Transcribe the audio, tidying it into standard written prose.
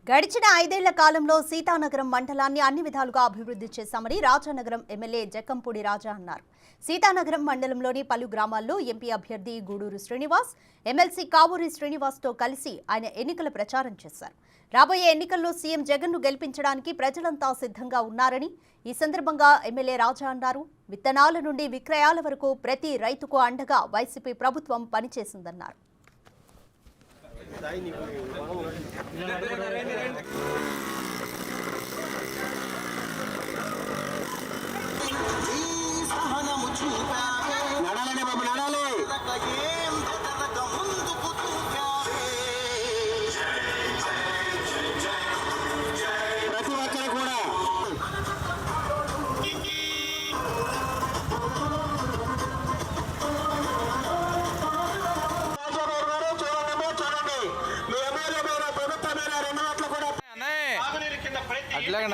గడిచిన 5 ఏళ్ల కాలంలో సీతానగరం మండలాన్ని అన్ని విధాలుగా అభివృద్ధి చేశామని రాజానగరం ఎమ్మెల్యే జక్కంపూడి రాజా అన్నారు. సీతానగరం మండలంలోని పలు గ్రామాల్లో ఎంపీ అభ్యర్థి గూడూరు శ్రీనివాస్, ఎమ్మెల్సీ కావూరి శ్రీనివాస్తో కలిసి ఆయన ఎన్నికల ప్రచారం చేశారు. రాబోయే ఎన్నికల్లో సీఎం జగన్ను గెలిపించడానికి ప్రజలంతా సిద్ధంగా ఉన్నారని ఈ సందర్భంగా ఎమ్మెల్యే రాజా అన్నారు. విత్తనాల నుండి విక్రయాల వరకు ప్రతి రైతుకు అండగా వైసీపీ ప్రభుత్వం పనిచేసిందన్నారు. అట్లాగే